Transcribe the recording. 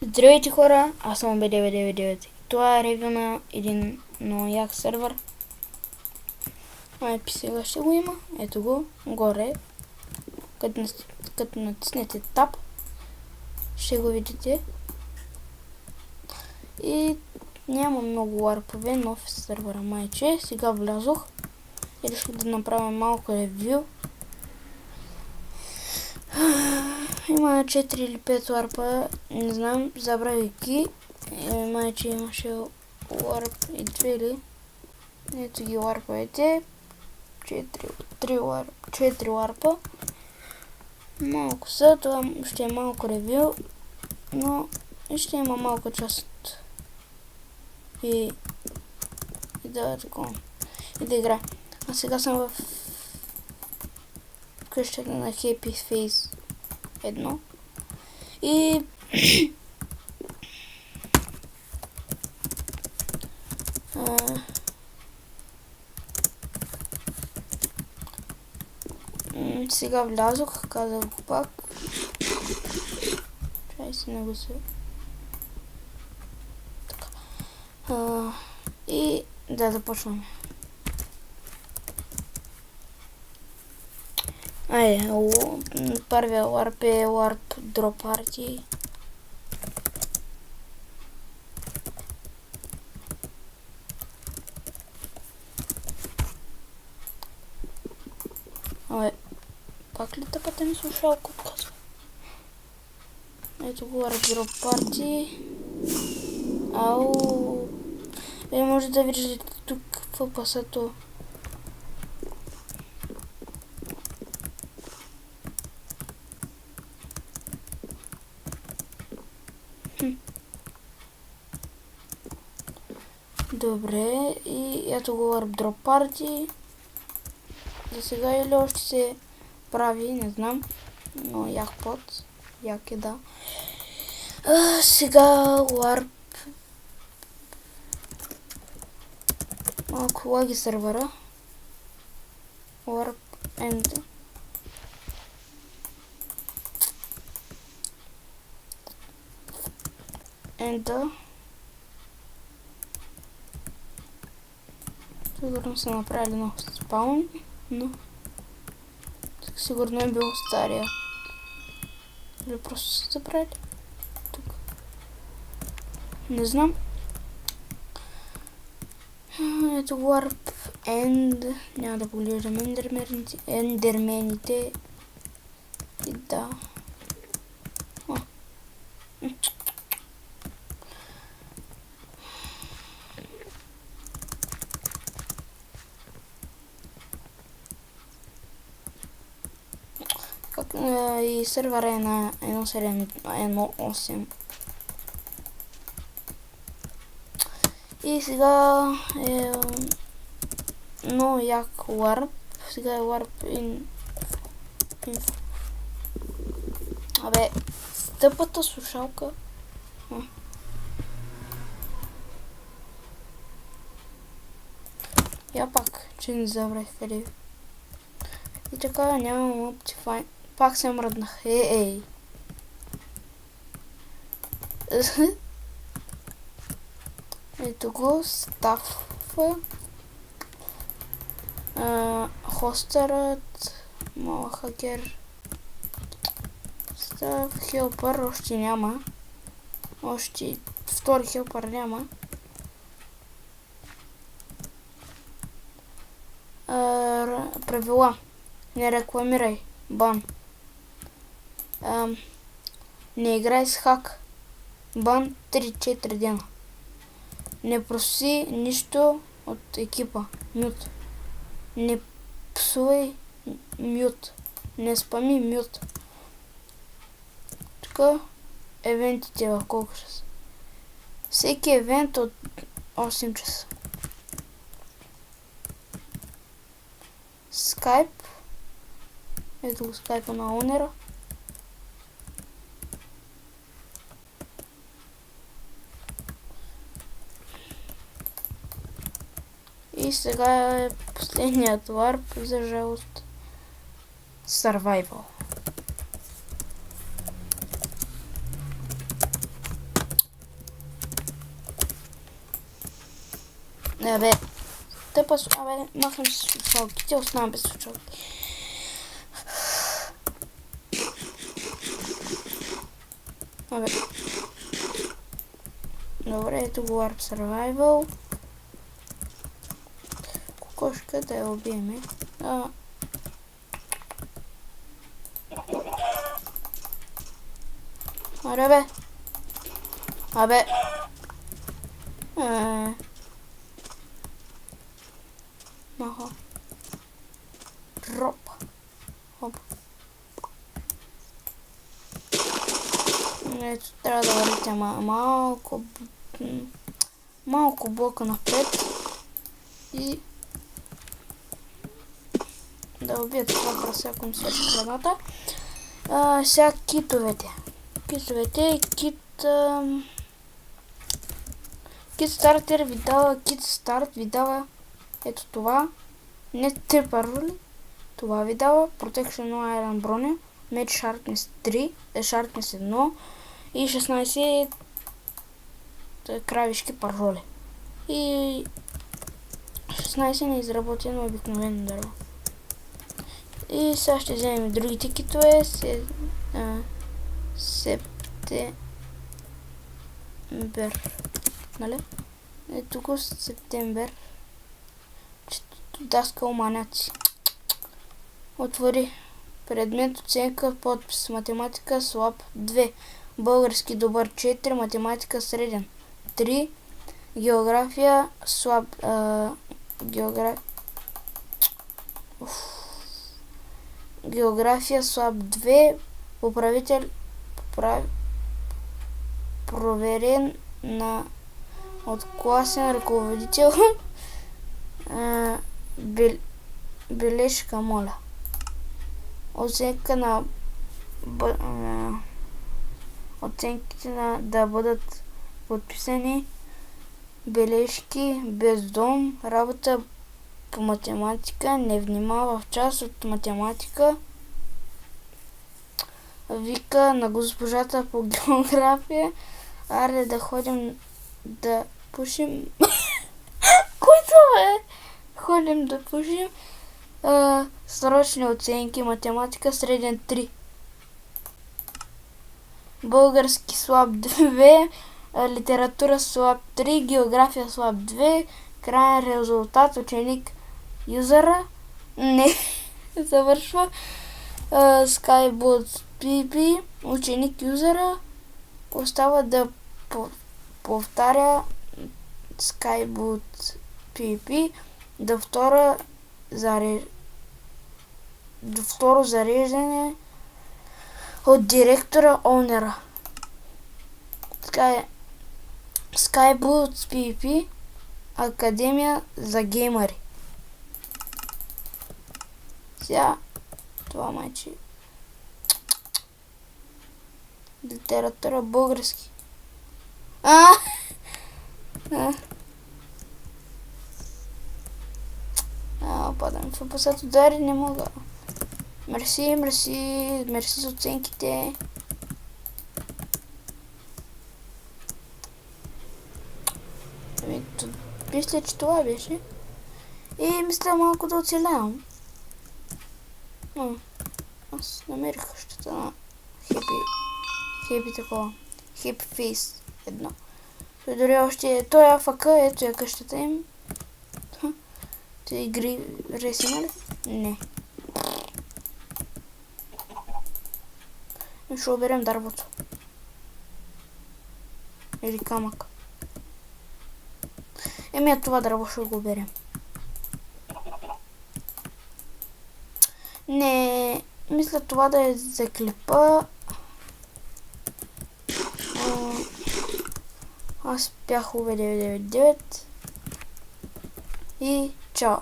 Здравейте хора, аз съм B999. Това е ревю на един много як сервер. Сега ще го има. Ето го, горе. Като натиснете Tab, ще го видите. И няма много ларпове, нов сервер майче. Сега влязох и реших да направя малко ревю. Има 4 или 5 ларпа, не знам, забравих ги. Майче имаше ларп и 2 или. Ето ги ларповете. 4 ларпа. Малко са, това ще е малко ревю, но ще има малко част и да игра. А сега съм в къщата на Happy Face 1 и сега влязох, казах го пак. Чай си не го се. Така. И да започваме. Първия ларп е ларп Drop Party. Пак ли тъпата ми слушалка отказва? Ето го ларп Drop Party. Може да виждате тук в пасато. Добре, и ето го ларп Drop Party. За сега или още се прави, не знам, но як под, як е, да. Сега ларп малко лаги сервера. Ларп End. Сигурно са направили нов спаун, но сигурно е бил стария. Или просто са забрали тук. Не знам. Ето Warp End. Няма да поглеждам ендермените. И да. И сервера е на 1.7.1.8. И сега е много як ларп. Сега е ларп info. Тъпата слушалка. Я пак, че не забравих къде. И така нямам Optifine. Пак се мръднах. Ей. Ето го, стаф. Хостърът. Мала хакер. Стаф, хелпър още няма. Още втори хелпър няма. Правила. Не рекламирай. Бан. Не играй с хак. Бан 3-4 дена. Не проси нищо от екипа. Мют. Не псувай. Мют. Не спами. Мют. Така. Евентите в колко часа? Всеки евент от 8 часа. Скайп. Ето го скайпа на онера. И сега е последният ларп, за жалост. Survival. Абе, тъпа, абе, махам си слушалките, оставам без слушалки. Абе. Добре, ето го Warp Survival. Кокошка да я убиеме. Аре бе. Абе. Маха. Дроп. Хоп. Ето, трябва да вървите малко блока напред и да убият това прасе, ако ми свърши храната. Сега китовете. Кит стартер ви дава ето това. Не 3 пароли. Това ви дава Protection Iron броня, Mage Sharpness 3, Sharpness 1 и 16 кравишки пароли. И 16 неизработено обикновено дърво. И сега ще вземем другите китове. Септембер. Нали? Ето го септембер. Даскал маняци. Отвори. Предмет оценка подпис. Математика слаб 2. Български добър 4. Математика среден 3. География слаб. География слаб 2. Проверен от класен ръководител. Бележка, моля. Оценка на оценките да бъдат подписани. Бележки, без дом, работа по математика, не внимава в част от математика. Вика на госпожата по география. Аре да ходим да пушим. Който е? Ходим да пушим. Срочни оценки. Математика среден 3. Български слаб 2. Литература слаб 3. География слаб 2. Краен резултат. Ученик юзера. Не. Завършва. Skybot PP. Ученик юзера. Остава да повтаря Skybot PP до второ зареждане от директора Онера. Skybot PP Академия за геймъри. Сега това майче. Литература български. Падам в опасат удари, не мога. Мерси за оценките. Мисля, че това беше. И мисля малко да оцелявам. Аз намерих къщата на Хепи такова. Хепи Фейс 1. Той дори още той АФК, ето я къщата им. Те игри реси, нали? Не. Ще оберем дървото. Или камък. Това дърво ще го оберем. Не, мисля това да е за клипа. Аз бях UV999 и чао.